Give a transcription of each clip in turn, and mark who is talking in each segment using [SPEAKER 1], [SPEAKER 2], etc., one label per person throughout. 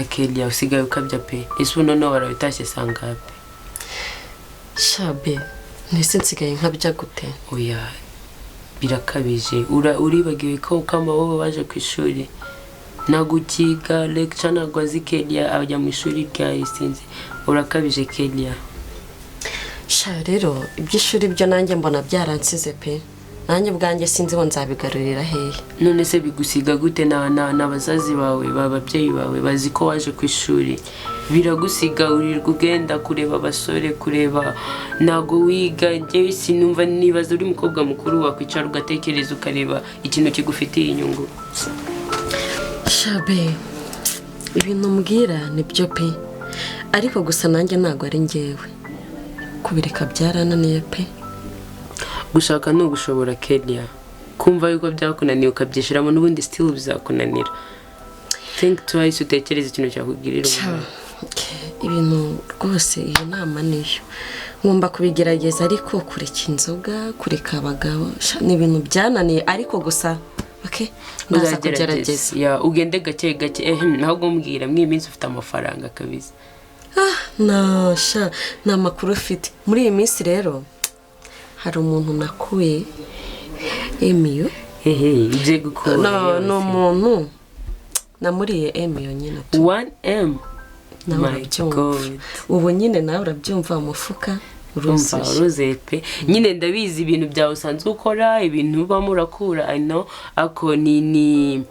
[SPEAKER 1] Kelia usigaye ukabya pe ese none warabitashye sangape
[SPEAKER 2] shabe nese nsigaye nkabya gute
[SPEAKER 1] oya birakabije uribagiwe ko kama wowe waje ku ishuri nagukiga lecture nagwazi Kelia ajya mu ishuri rya isinzi urakabije Kelia
[SPEAKER 2] sha rero iby'ishuri byo nanjye mbona byaransize pe nanjye bwanjye sinzi ngo nzabigarurira hehe
[SPEAKER 1] none se bigusiga gute n'abazazi bawe bababyeyi bawe bazi ko waje ku ishuri biragusiga urirwa ugenda kureba abasore kureba nago wiga njyewe sinumva nibaza uri mukobwa mukuru wakwicara ugatekereza ukareba ikintu kigufitiye inyungu
[SPEAKER 2] shabe ibintu mbwira nibyo pe ariko gusa nanjye ntago ari njyewe kubireka byarananiye pe
[SPEAKER 1] gushaka no gushobora Kelia kumva yuko byakunaniye ukabyishiramo n'ubundi still bizakunanira think twice utekereze ikintu cyakugirira
[SPEAKER 2] ibintu rwose iyo nama niyo ngomba kubigerageza ariko kureka inzoga kureka abagabo ni ibintu byananiye ariko gusa okay ndaza kugerageza
[SPEAKER 1] ya ugende gake ntabwo mbwira mwiminsi ufite amafaranga kabiza
[SPEAKER 2] na makuru ufite muri iyi minsi rero hari umuntu nakuye Emiyo
[SPEAKER 1] ije gukora
[SPEAKER 2] no muntu namuriye Emiyo nyine
[SPEAKER 1] 1M
[SPEAKER 2] my god ubu nyine nawe urabyumva umufuka
[SPEAKER 1] uruze pe nyine ndabizi ibintu byawe usanzwe ukora ibintu bamurakura I know ako ni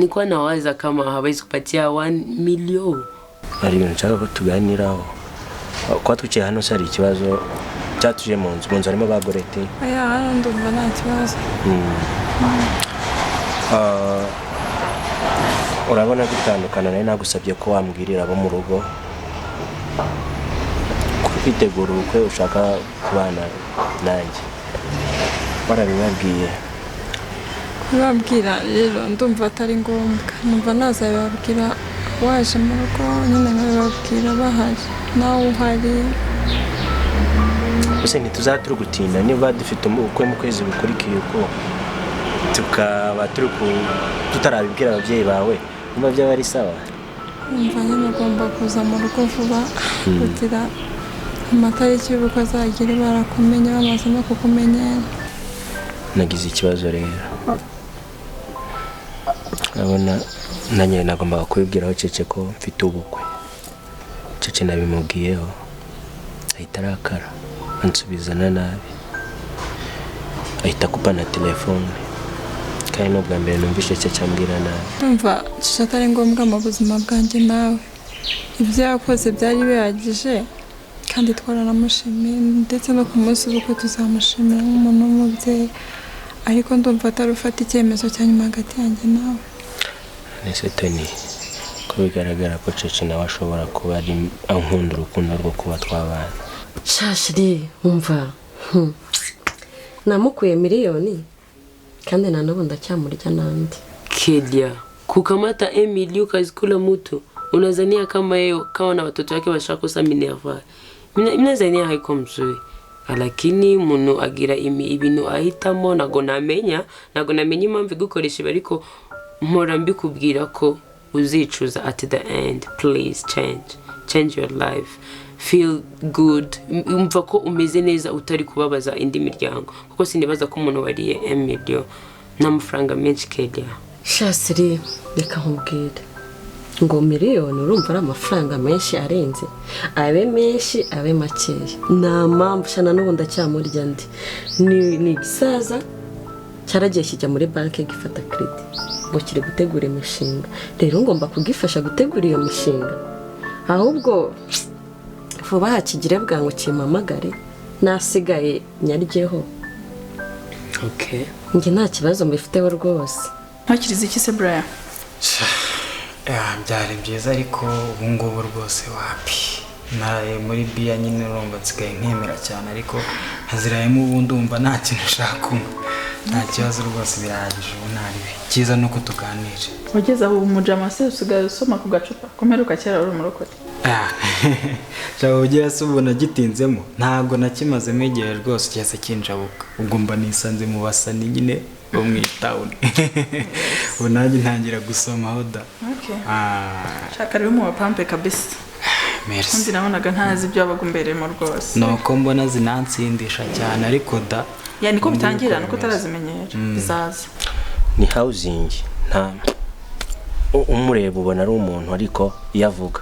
[SPEAKER 1] kwa nawaza kama hawezi kupatia 1 million
[SPEAKER 3] ari ibintu nshaka ko tuganiraho kwa tuciye hano sari ikibazo cyatuje mu nzu arimo bagorete
[SPEAKER 4] aya ndumva nta kibazo
[SPEAKER 3] urabona gutandukana nawe nagusabye ko wambwirira abo mu rugo kwitegura ubukwe ushaka kubana nanjye barabibabwiye
[SPEAKER 4] kubabwira rero ndumva atari ngombwa numva nazababwira waje mu rugo nyine nkababwira bahari nawe uhari
[SPEAKER 3] ese ntituzaturu gutinda niba dufite ubukwe mu kwezi bukurikiye uko tukaba tutarabibwira ababyeyi bawe niba byaba ari sawa
[SPEAKER 4] numva nyine ugomba kuza mu rugo vuba kugira amatariki y'ubukwe azagere barakumenya bamaze no kukumenyera
[SPEAKER 3] nagize ikibazo rero abona nanjye nagombaga kubibwiraho Cece ko mfite ubukwe Cece nabimubwiyeho ahita arakara ansubizana nabi ahita akupa na telefone kandi n'ubwa mbere numvise Cece ambwira nabi
[SPEAKER 4] ndumva Cece atari ngombwa mu buzima bwanjye nawe ibyo yakoze byari bihagije kandi twaranamushimiye ndetse no ku munsi w'ubukwe tuzamushimira nk'umuntu w'umubyeyi ariko ndumva atari ufata icyemezo cya nyuma hagati yanjye nawe
[SPEAKER 3] nese Tony ko bigaragara ko Cece nawe ashobora kuba ari ankunda urukundo rwo kuba twabana
[SPEAKER 2] shashiri umva namukuye miliyoni kandi na nabo ndacyamurya nandi
[SPEAKER 1] Kelia kukamata Emily ukazikula mtu unazania kama yeye kawa na watoto wake bashaka kusa minerva minazania haiko mzuri lakini muntu agira ibintu ahitamo nago namenya impamvu gukoresha bariko mpora mbikubwira ko uzicuza at the end please change your life feel good umva ko umeze neza utari kubabaza indi miryango kuko sinibaza ko umuntu wariye Emily n'amafaranga menshi Kelia
[SPEAKER 2] shasiri reka nkubwire ngo miliyoni urumva ari amafaranga menshi arenze abe menshi abe makeya nta mpamvu shana n'ubundi acyamurya ndi ni gisaza cyaragiye kijya muri banki gifata credit ngo kiri gutegura imishinga rero ngomba kugifasha gutegura iyo mishinga ahubwo vuba hakigire bwangu kimamagare nasigaye nyaryeho
[SPEAKER 1] okay
[SPEAKER 2] nge nta kibazo mbifiteho rwose
[SPEAKER 5] ntakirize iki se Brian
[SPEAKER 6] byari byiza ariko ubu ngubu rwose wapi naye muri biya nyine urumva nsigaye nkemera cyane ariko hazirayemo ubu ndumva nta kintu ushaka nta kibazo rwose birahagije ubu ntariwe cyiza nuko tuganira
[SPEAKER 5] ugeze aho umujama se usigaye usoma ku gacupa komeruka kera uri umurokore
[SPEAKER 6] Shaka ugiye subona gitinzemo ntago nakimazemo igihe rwose cyase kinjabuka ubwo mba nisanze mu basani nyine bo mu town unanjye ntangira gusoma hoda.
[SPEAKER 4] Okay. Shaka rero mu bapampe kabisa.
[SPEAKER 6] Merci.
[SPEAKER 4] Ndi nabonaga ntazi ibyo abagumberemo rwose.
[SPEAKER 6] Nuko mbona zinansindisha cyane ariko da
[SPEAKER 4] ya niko bitangira nuko tarazimenyera bizaza.
[SPEAKER 3] Ni housing nta umureba ubona ari umuntu ariko yavuga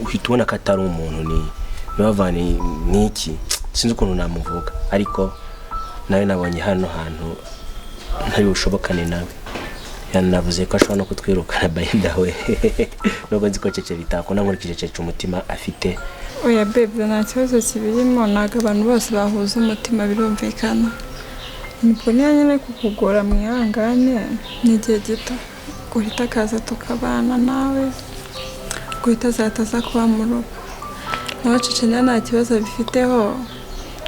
[SPEAKER 3] uhita ubona ko atari umuntu ni bavani niki sinzi ukuntu namuvuga ariko nawe nabonye hano hantu ntari bushobokane nawe yanavuze ko ashobora no kutwirukana by the way nubwo nzi ko Cece bitakona nkurikije Cece umutima afite.
[SPEAKER 4] Oya babe nta kibazo kibirimo naga abantu bose bahuza umutima birumvikana. Niko nyine kukugora mwihangane n'igihe gito guhita kaza tukabana nawe guhita zataza kuba mu rugo nawe Cece nta kibazo bifiteho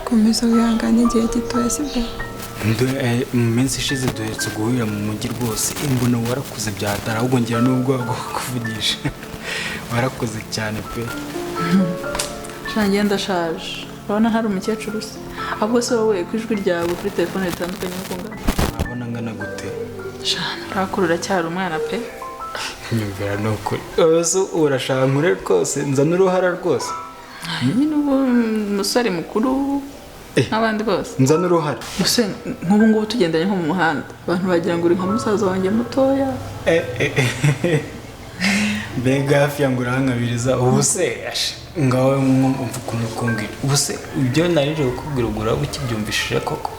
[SPEAKER 4] komeza wihangane igihe gito sibyo.
[SPEAKER 6] Mu minsi ishize duheretse guhurira mu mujyi rwose imbona warakuze byatara ahubwo ngira n'ubwo kuvugisha warakuze cyane pe.
[SPEAKER 4] Shangiye ndashaje urabona hari umukecuru se ahubwo se wowe kwijwi ryawe kuri telefone ritandukanye n'uko ngana
[SPEAKER 6] urabona ngana gute
[SPEAKER 4] shana rakurura cyari umwana pe
[SPEAKER 6] nyumvira nuko ozo urashaka nkure rwose nzana uruhara rwose
[SPEAKER 4] nyine ubu umusore mukuru n'abandi bose
[SPEAKER 6] nzana uruhara
[SPEAKER 4] use nk'ubu ngubu tugendanye nko mu muhanda abantu bagira ngo uri nka musaza wanjye mutoya
[SPEAKER 6] mbega hafi ya ngo urahankabiriza ubu se ngawe umva ukuntu kumbwira ubu se ibyo narije kukubwira ngo uraba ukibyumvishije koko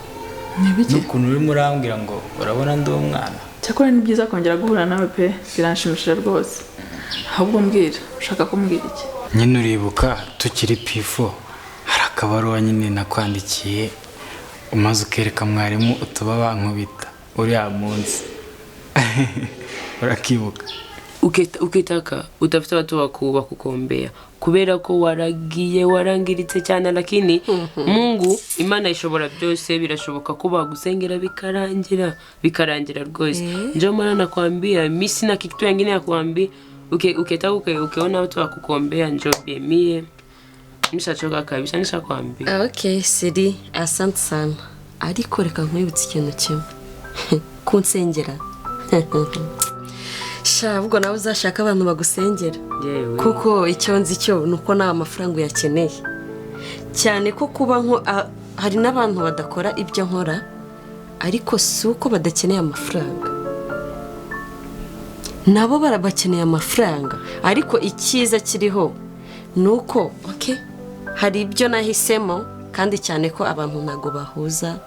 [SPEAKER 6] n'ukuntu urimo urambwira ngo urabona ndi umwana.
[SPEAKER 4] Cyakora ni byiza kongera guhura nawe pe biranshimishije rwose ahubwo mbwira ushaka kumbwira iki.
[SPEAKER 6] Nyine uribuka tukiri P4 hari akabaruwa nyine nakwandikiye umaze ukereka mwarimu utuba bankubita uriya munsi urakibuka
[SPEAKER 1] ukitaka utafute watu wa kukuombea kubera ko waragiye warangiritse cyane lakini Mungu Imana ishobora byose birashoboka ko bagusengera bikarangira rwose njo mara nakwambia mimi sina kitu kingine ya kuambia ukitaka ukiona watu wa kukuombea njo mie nishachoka kabisa nishakwambia.
[SPEAKER 2] Okay Siri asante sana ariko reka nkwibutse ikintu kimwe kunsengera ubwo nawe uzashaka abantu bagusengera kuko icyo nzi cyo nuko nta mafaranga uyakeneye cyane ko kuba nko hari n'abantu badakora ibyo nkora ariko si uko badakeneye amafaranga nabo barabakeneye amafaranga ariko icyiza kiriho nuko okay hari ibyo nahisemo kandi cyane ko abantu ntago bahuza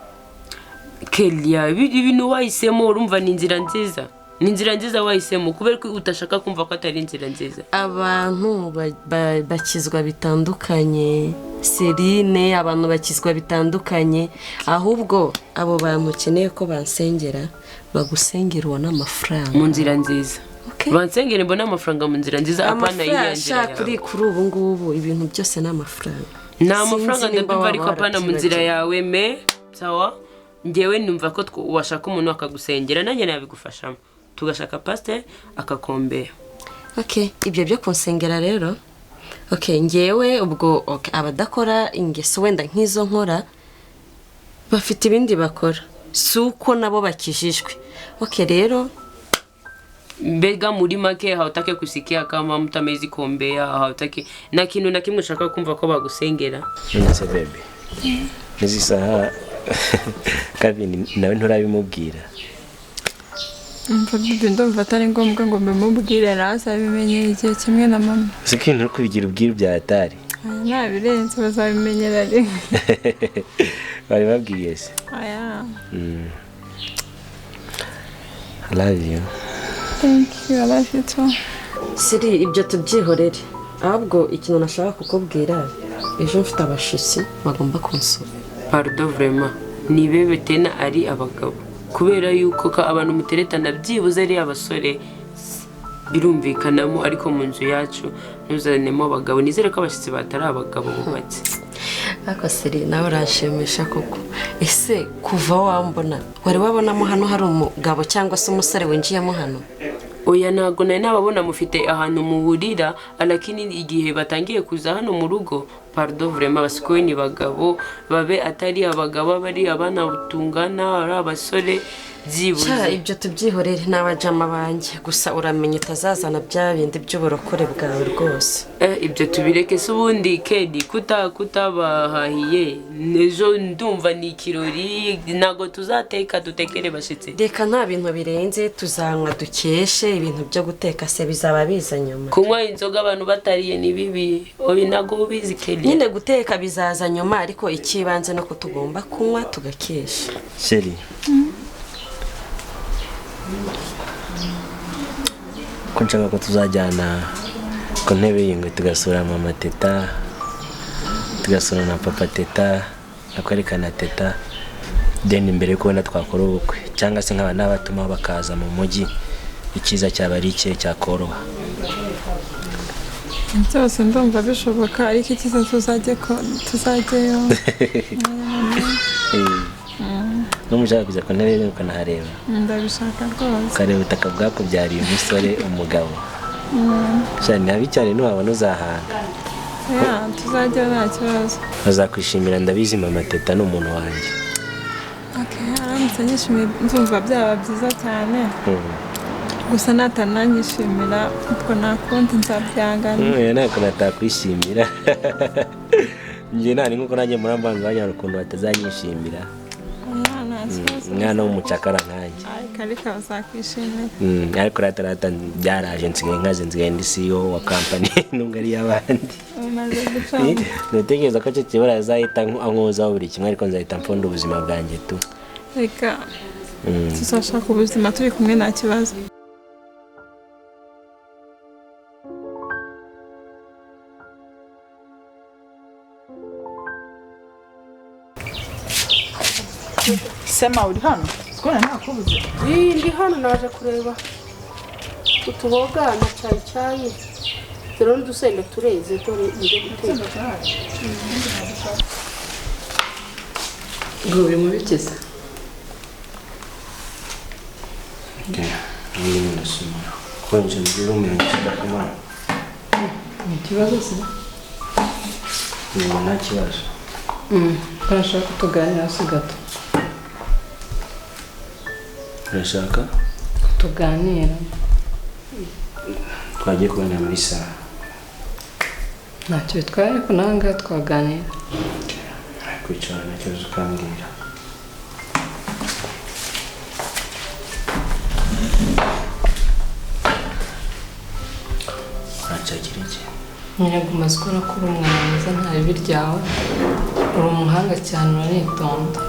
[SPEAKER 1] Kelia ibintu wahisemo urumva ni inzira nziza. Ni inzira nziza wahisemo kubera ko utashaka kumva ko atari inzira nziza.
[SPEAKER 2] Abantu bakizwa bitandukanye Serine abantu bakizwa bitandukanye ahubwo abo bantu ukeneye ko bansengera bagusengera uwo n'amafaranga
[SPEAKER 1] mu nzira nziza. Bansengera mbona amafaranga mu nzira nziza apana
[SPEAKER 2] yiyangira kuri ubu ngubu ibintu byose n'amafaranga.
[SPEAKER 1] Nta mafaranga ndumva ariko apana mu nzira yawe me sawa ngewe numva ko washaka umuntu akagusengera nanjye nabigufashamo tugashaka pastor akakombea.
[SPEAKER 2] Okay ibyo byo kunsengera rero okay ngewe ubwo abadakora ingeso wenda nk'izo nkora bafite ibindi bakora suko nabo bakijijwe. Okay rero mbega muri make hautake kusikia kama mtu amezi kuombea hautake na kintu na kimwe ushaka kumva ko bagusengera.
[SPEAKER 3] Nse baby nizi saha kabini nawe nturabimubwira
[SPEAKER 4] bibi ndumva atari ngombwa ngo mbimubwire rasa bimenye igihe kimwe na mama
[SPEAKER 3] sikintu kubigira ubwira bya atari
[SPEAKER 4] nta birenze bazabimenyera rimwe
[SPEAKER 3] bari babwiye se
[SPEAKER 4] aya
[SPEAKER 3] I love you.
[SPEAKER 4] Thank you, I love you too.
[SPEAKER 2] Siri ibyo tubyihorere ahubwo ikintu nashaka kukubwira ejo mfite abashitsi bagomba kunsura.
[SPEAKER 1] Pardon vraiment ni bebe tena ari abagabo kubera yuko abantu muteretana byibuze ari abasore birumvikanamo ariko mu nzu yacu ntuzanemo abagabo nizere ko abashitsi batari abagabo bubatse.
[SPEAKER 2] Ako Siri nawe urashimisha koko ese kuva wambona wari wabonamo hano hari umugabo cyangwa se umusore winjiyemo hano?
[SPEAKER 1] oya ntago nari nababona mufite ahantu muhurira lakini igihe batangiye kuza hano mu rugo pardon vraiment basikoye ni bagabo babe atari abagabo bari abana butungana ari abasore byibuze
[SPEAKER 2] ibyo tubyihorere n'abajama banjye gusa uramenye utazazana bya bindi by'uburokore bwawe rwose
[SPEAKER 1] ibyo tubireke se ubundi kedi kutabahahiye nejo ndumva ni ikirori ntago tuzateka dutekere bashitse
[SPEAKER 2] reka nta bintu birenze tuzanywa dukeshe ibintu byo guteka se bizaba biza nyuma
[SPEAKER 1] kunywa inzoga abantu batariye ni bibi obi ntago ubizi kedi
[SPEAKER 2] nyine guteka bizaza nyuma ariko ikibanze no ko tugomba kunywa tugakesha
[SPEAKER 3] sheri ko nshaka ko tuzajyana ku ntebe y'ingwe tugasura mama teta tugasura na papa teta nakwerekana teta then imbere ko na twakora ubukwe cyangwa se nk'abana batuma bakaza mu mujyi ikiza cyaba ari cye cyakoroha
[SPEAKER 4] byose ndumva bishoboka ariko ikiza tuzajyeyo
[SPEAKER 3] n'umushaka kujya ku ntebe ukanahareba
[SPEAKER 4] ndabishaka rwose
[SPEAKER 3] ukareba ubutaka bwakubyariye umusore umugabo cyane habi cyane ntiwabona uzahanga
[SPEAKER 4] tuzajya nta kibazo
[SPEAKER 3] bazakwishimira ndabizi mama teta ni umuntu wanjye
[SPEAKER 4] aramutse nyishimiye ndumva byaba byiza cyane gusa natananyishimira ubwo nakundi nzabyangana
[SPEAKER 3] ntabwo natakwishimira njye nta n'inkuko nanjye murambanza banyara ukuntu batazanyishimira umwana w'umucakara nkanjye
[SPEAKER 4] ariko bazakwishimira
[SPEAKER 3] ariko ratarata byaraje nsigaye ndi CEO wa company nubwo ari y'abandi natekereza ko cyo kibara azahita ankozaho buri kimwe ariko nzahita mfunda ubuzima bwanjye tu
[SPEAKER 4] reka tuzashaka ubuzima turi kumwe nta kibazo
[SPEAKER 5] Sema uri hano? Sikona nakubuze.
[SPEAKER 7] Ndi hano naje kureba utuboga na cyayi. Dore ndusenda tureze dore nje guteka.
[SPEAKER 2] Gugu mu bikeza.
[SPEAKER 3] Ni ndasoma. Kwenje ndiro mu ndakama.
[SPEAKER 2] Ikibazo se?
[SPEAKER 3] Nta kibazo.
[SPEAKER 2] Barashaka kutuganira se gato.
[SPEAKER 3] Urashaka
[SPEAKER 2] tuganira
[SPEAKER 3] twagiye kubona muri sala
[SPEAKER 2] ntacyo bitwaye ko nanga twaganira
[SPEAKER 3] kwicara nacyo ukambwira uracakira iki
[SPEAKER 2] nyirago umaze ukora ko uri umwana mwiza nta bibi ryawe uri umuhanga cyane uranitonda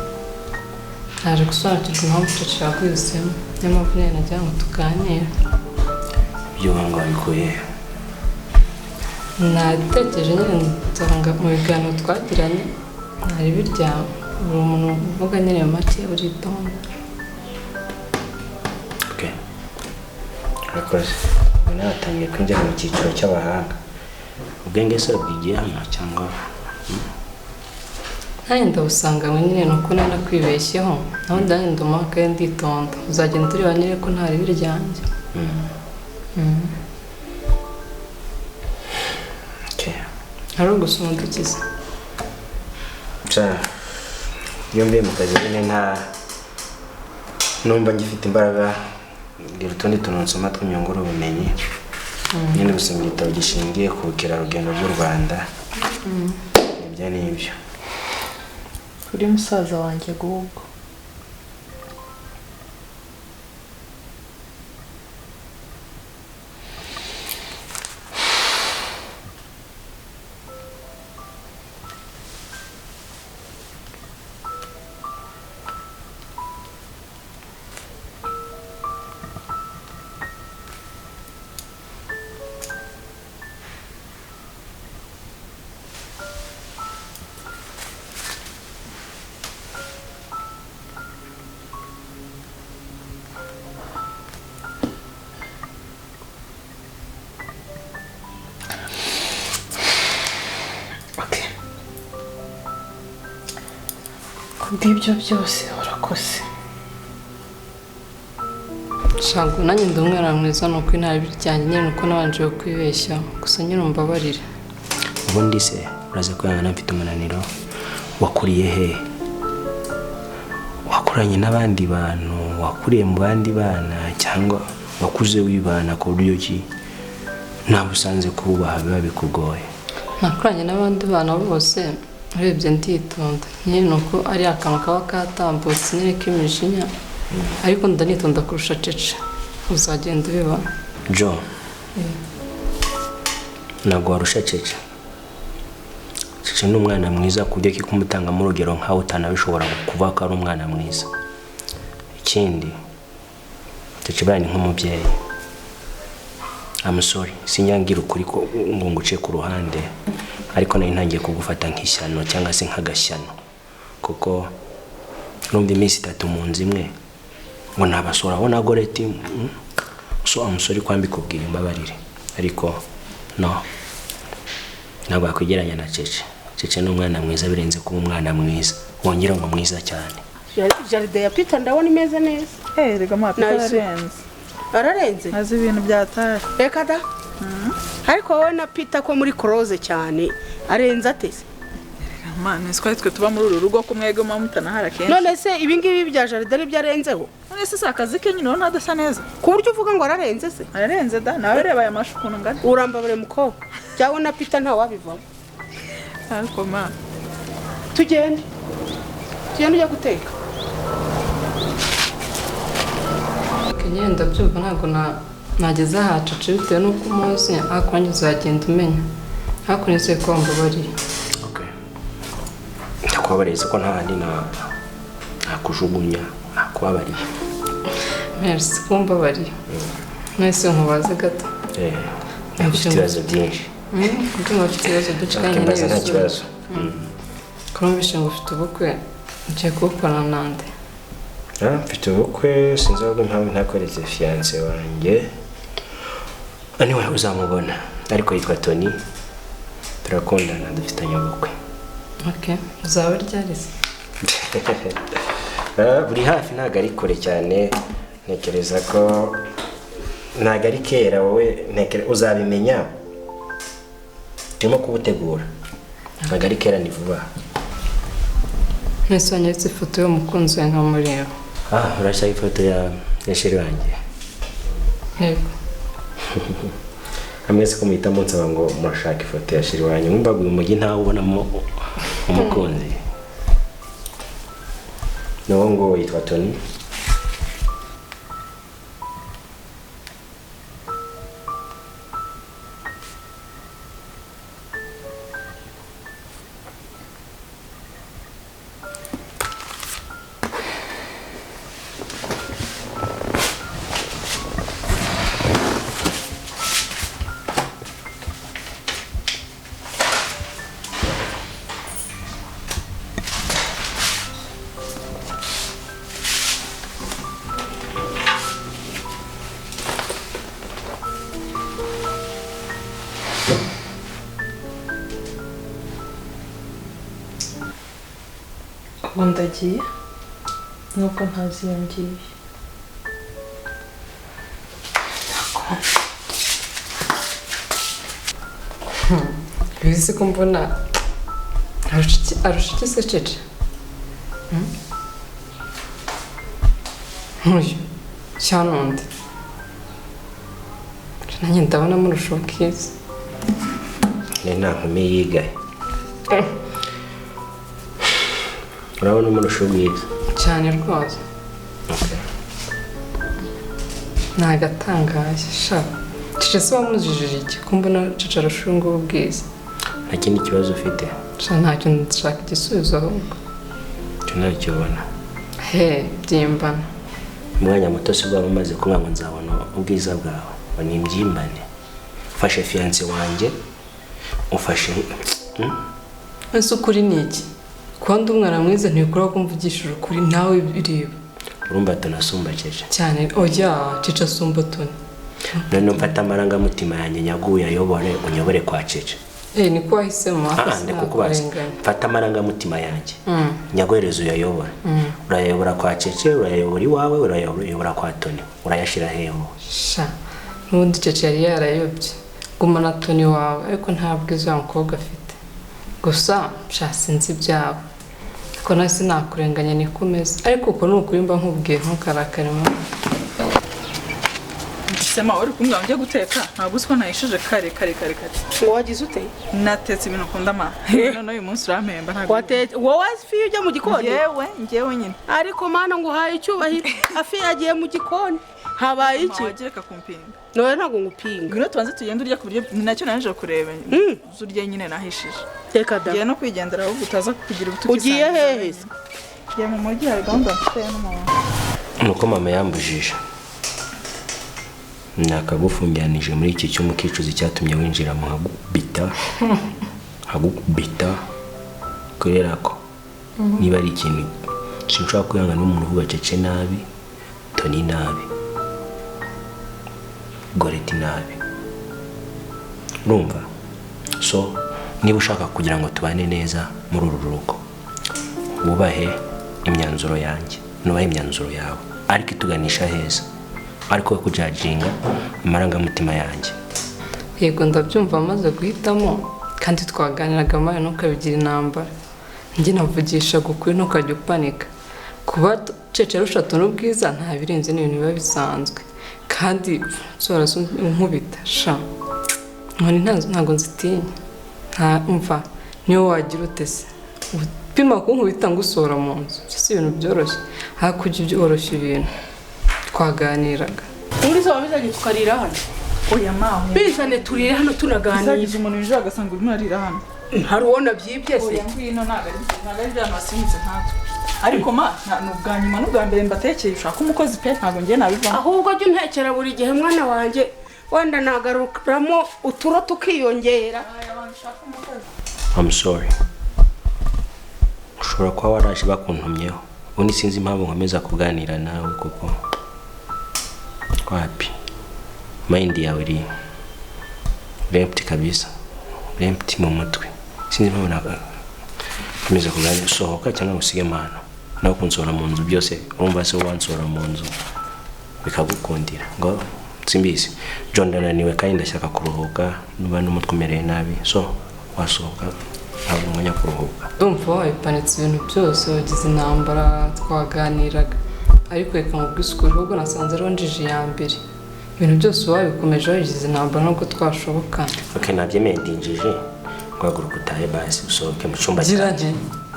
[SPEAKER 2] naje gusobanukirwa impamvu dushaka kwisemo niyo mpamvu rero nagira ngo tuganire
[SPEAKER 3] ibyo wangu wabikuye
[SPEAKER 2] natekereje nyine nsanga mu biganiro twagiranye nta ribi ryawe uri umuntu uvuga nyine make uritonda
[SPEAKER 3] urakoze ubu nawe watangiye kwinjira mu cyiciro cy'abahanga ubwenge se bwigiye hano cyangwa
[SPEAKER 2] nanjye ndabusanga nyine ni uko nenda kwibeshyeho naho ndagenda umwaka ye nditonda uzagenda ureba nyine ko nta ribi ryanjye hari ugusoma dukiza
[SPEAKER 3] iyo mbiye mu kazi nyine nta numva ngifite imbaraga ngira utundi tuntu nsoma tw'inyungura ubumenyi nyine gusoma igitabo gishingiye ku bukerarugendo bw'u Rwanda ibyo n'ibyo
[SPEAKER 5] uri musaza wanjye Gugu kubw'ibyo byose urakoze
[SPEAKER 2] Shago nanjye ndumwana mwiza nuko intara bijyanye nyine nuko nabanje kwibeshya gusa nyine umbabarire.
[SPEAKER 3] Ubundi se uraze kwihangana mfite umunaniro wakuriye he? Wakuranye n'abandi bantu, wakuriye mu bandi bana cyangwa wakuze wibana ku buryo ki nta busanze kubaha biba bikugoye?
[SPEAKER 2] Nakuranye n'abandi bana bose urebye nditonda nyine nuko ari akantu kaba katambutse nyine k'imijinya ariko ndanitonda kurusha Cece uzagenda ubibona.
[SPEAKER 3] Jo ntabwo warusha Cece. Cece ni umwana mwiza ku buryo kikumutanga mu rugero nkaho utanabishobora kuvuga ko ari umwana mwiza. Ikindi Cece bari nk'umubyeyi. I'm sorry sinyangira ukuri ko ngo nguce ku ruhande ariko nari ntangiye kugufata nk'ishyano cyangwa se nk'agashyano kuko numva iminsi 3 mu nzu imwe ngo nabasura abona goreti so I'm sorry kwambikubwira imbabarire ariko no ntabwo yakwegeranya na Cece. Cece ni umwana mwiza birenze kuba umwana mwiza wongera ngo mwiza cyane.
[SPEAKER 7] Jaride ya Peter ndabona imeze neza.
[SPEAKER 5] Rega ma Peter
[SPEAKER 7] ararenze
[SPEAKER 5] azi ibintu byataye.
[SPEAKER 7] Reka da ariko wowe na Peter ko muri close cyane arenze atese.
[SPEAKER 5] Mane twari twe tuba muri uru rugo ko mwego mamutana kenshi.
[SPEAKER 7] None se ibingibi bya Jaride ari byarenzeho?
[SPEAKER 5] None se akazi ke nyine none adasa neza.
[SPEAKER 7] Ku buryo uvuga ngo ararenze se?
[SPEAKER 5] Ararenze da nawe reba aya mashukuno ngana.
[SPEAKER 7] Urambabure mukobwa. Cyawe na Peter nta wabivamo.
[SPEAKER 5] Ariko ma
[SPEAKER 7] tugende ujya guteka.
[SPEAKER 2] Kagenda byumva ntabwo nageze aha Cece bitewe n'uko umunsi akwanjye uzagenda umenya ariko nise ko mbabariye.
[SPEAKER 3] Okay ndakubabarije ko nta handi nakujugunya nakubabariye.
[SPEAKER 2] Merci kumbabariye. Nese nkubaze gato.
[SPEAKER 3] Nafite ibibazo byinshi.
[SPEAKER 2] Ndumva ibibazo byinshi kandi
[SPEAKER 3] nta kibazo.
[SPEAKER 2] Kurumvisha ngo ufite ubukwe ngiye kubukorana nande?
[SPEAKER 3] Mfite ubukwe sinzi aho mpamvu ntakoretse fiancé wanjye. Anyway uzamubona ariko yitwa Tony. Turakundana dufitanye ubukwe.
[SPEAKER 2] Okay uzaba ryarize?
[SPEAKER 3] Buri hafi ntago ari kure cyane ntekereza ko ntago ari kera wowe uzabimenya turimo kubutegura ntago ari kera ni vuba.
[SPEAKER 2] Nese wanyeretse ifoto y'umukunzi we nkamureba.
[SPEAKER 3] Urashaka ifoto ya sheri wanjye?
[SPEAKER 2] Yego.
[SPEAKER 3] Amwese ko muhita munsaba ngo murashaka ifoto ya sheri wanjye mwumva uyu mujyi ntawe ubonamo umukunzi. N'uwo ngo yitwa Tony.
[SPEAKER 4] Ndagiye nuko ntaziyongiye.
[SPEAKER 2] Bizi ko mbona arusha iki se Cece? Ntuyu cyane undi nanjye ndabona murusha ubwiza.
[SPEAKER 3] Ni nta nkumi yigaye. Urabona umurusha ubwiza
[SPEAKER 2] cyane rwose. Nagatangaye sha Cece se wamujijije iki ko mbona Cece arashunga ubwiza?
[SPEAKER 3] Nta kindi kibazo ufite?
[SPEAKER 2] Sha ntacyo ndashaka igisubizo ahubwo.
[SPEAKER 3] Cyo ntacyo ubona.
[SPEAKER 2] Byimbana.
[SPEAKER 3] Umwanya muto si bwaba umaze kuba ngo nzabona ubwiza bwawe ngo ni imby'imbane. Ufashe fiancé wanjye ufashe
[SPEAKER 2] ese ukuri ni iki? Kwandi umwana mwiza ntikora kumvugisha ukuri nawe bireba.
[SPEAKER 3] Urumva tunasumba Cece
[SPEAKER 2] cyane. Oya Cece asumba Tony.
[SPEAKER 3] None mfata amarangamutima yanjye nyaguye ayobore unyobore kwa Cece.
[SPEAKER 2] Niko wahisemo
[SPEAKER 3] ndikukubaza mfata amarangamutima yanjye nyaguhereza uyayobora urayobora kwa Cece, urayobora iwawe, urayobora kwa Tony, urayashira heho.
[SPEAKER 8] Sha n'ubundi Cece yari yarayobye guma na Tony wawe ariko ntabwo izo mukobwa afite gusa sha sinzi ibyawe ko nasi nakurenganya nikomeza ariko uko n'ukuri mba nkubwiye ntukarakarema.
[SPEAKER 5] Sema uri kumwe njye guteka ntabwo uswa nayishije kare.
[SPEAKER 7] ngo wagize ute
[SPEAKER 5] Natetse ibintu ukunda ma. None uyu munsi urampemba ntabwo.
[SPEAKER 7] watetse wowe afi ujya mu gikoni
[SPEAKER 5] Ngewe nyine.
[SPEAKER 7] ariko mana ngo uhaye icyubahiro afi yagiye mu gikoni habaye iki
[SPEAKER 5] Wagireka kumpinga.
[SPEAKER 7] nowe ntabwo ngupinga
[SPEAKER 5] Ngwino tubanze tugende urya ku buryo nacyo nanije kureba. Zurya nyine nahishije.
[SPEAKER 7] reka da
[SPEAKER 5] Ngiye no kwigendera ahubwo utaza kugira ubutuki.
[SPEAKER 7] ugiye hehe
[SPEAKER 5] Ngiye mu mujyi hari gahunda mfite n'umuntu.
[SPEAKER 3] Nuko mama yambujije. Nakagufungiranije muri iki cyumba kicuzi cyatumye winjira mu hagukubita kubera ko niba ari ikintu sinshobora kwihangana n'umuntu uvuga Cece nabi, Tony nabi, Goreti nabi, urumva? So niba ushaka kugira ngo tubane neza muri uru rugo wubahe imyanzuro yanjye nubahe imyanzuro yawe ariko ituganisha heza ariko kujajinga amarangamutima yanjye.
[SPEAKER 8] Yego ndabyumva maze guhitamo kandi twaganiraga amaye ntukabigira intambara njye navugisha gukuri ntukajya upanika kuba Cece rushatu n'ubwiza nta birenze n'ibintu biba bisanzwe kandi zora nkubita sha nkoni ntago nzitinya nta umva niyo wagira utese pima kunkubita ngusora mu nzu si ibintu byoroshye hakujya byoroshye ibintu twaganiraga
[SPEAKER 7] muri zo bizanye tukarira hano
[SPEAKER 5] Oya maho.
[SPEAKER 7] bizane turire hano tunaganira
[SPEAKER 5] Zagize umuntu winjira agasanga urimo arira hano.
[SPEAKER 7] hari uwona byibye se
[SPEAKER 5] Oya ngwino ntago ari bya masinze nkatwe. Ariko ma n'ubwa nyuma n'ubwa mbere mbatekeye ushaka umukozi pe ntago ngiye nabivamo.
[SPEAKER 7] ahubwo jya untekera buri gihe mwana wanjye wenda nagarukamo uturo tukiyongera
[SPEAKER 3] I'm sorry. Ushobora kuba waraje bakuntumyeho ubundi sinzi impamvu nkomeza kuganira nawe kuko wapi mind yawe iri empty kabisa, empty mu mutwe. Sinzi impamvu nkomeza kuganira sohoka cyangwa usige mano nawe kunsora mu nzu byose urumva se wansora mu nzu bikagukundira ngo simbizi John ndananiwe kandi ndashaka kuruhuka nuba n'umutwe umereye nabi so wasohoka ntabwo umwanya kuruhuka.
[SPEAKER 8] ndumva wabipanitse ibintu byose wagize intambara twaganiraga ariko reka nkubwisukure ahubwo nasanze ariho njiji ya mbere ibintu byose wabikomeje wagize intambara nubwo twashobokana.
[SPEAKER 3] Okay nabyemeye ndinjije guhaguruka utahe basi usohoke mu cyumba
[SPEAKER 8] cyanjye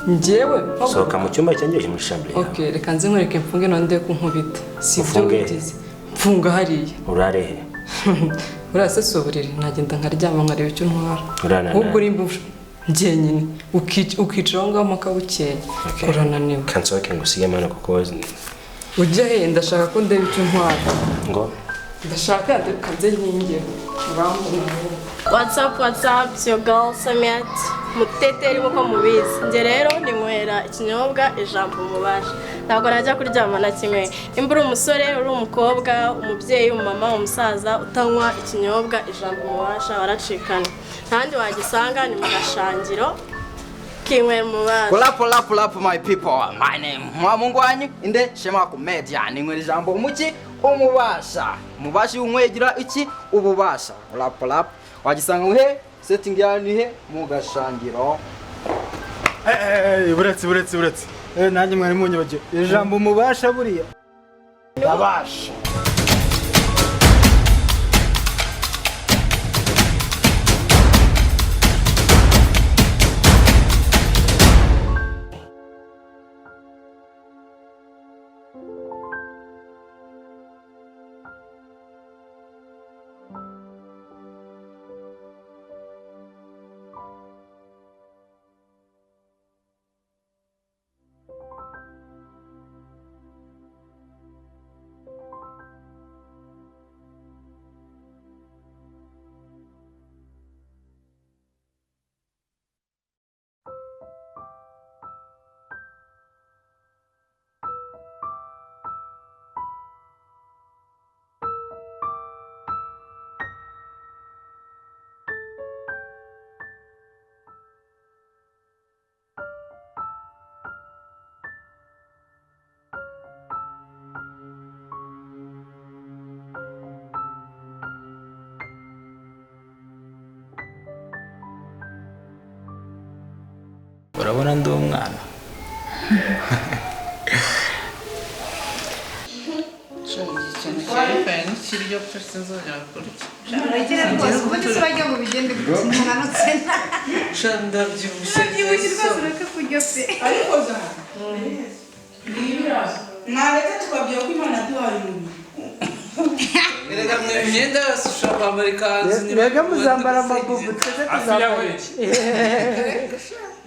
[SPEAKER 8] njyewe
[SPEAKER 3] sohoka mu cyumba cyanjye muri chambre yawe.
[SPEAKER 8] Okay reka nze nkwereke mfunge nonde kunkubita si byo wigize mfunga hariya
[SPEAKER 3] urarehe
[SPEAKER 8] urase soburire nagenda nkaryama nkareba icyo ntwara
[SPEAKER 3] urananiwe
[SPEAKER 8] ahubwo uri njye nyine ukicara aho ngaho mpaka bukeye urananiwe
[SPEAKER 3] kansohoke ngo usige mano kuko
[SPEAKER 8] ujya he ndashaka ko ndeba icyo ntwara
[SPEAKER 3] ngo
[SPEAKER 8] ndashaka kanze nkinge
[SPEAKER 2] What's up, it's your girl Samiat Muteteri muko mubizi nje rero ninywera ikinyobwa ijambo mubasha ntabwo najya kuryama na kimwe imbura umusore uri umukobwa umubyeyi umumama umusaza utanywa ikinyobwa ijambo mubasha baracikana kandi wagisanga ni mu gashangiro kinywera mubasha.
[SPEAKER 9] Pull up my people, my name Mungu wanyu inde shema ku media ninywera ijambo umuki umubasha umwegira iki ububasha pull up wagisanga he setting yani he mu gashangiro.
[SPEAKER 6] Buretse nanjye mwari munyoboje ijambo umubasha buriya abasha. urabona ndi umwana
[SPEAKER 5] mwareka tukabwira ko Imana yaduhaye umubiri
[SPEAKER 10] erega mwe imyenda yose ushobora kwambara ikanzu
[SPEAKER 11] mwebwe muzambara amagugu twese tuzambara iki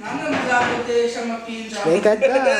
[SPEAKER 5] namwe muzamutesha amapinja
[SPEAKER 11] reka da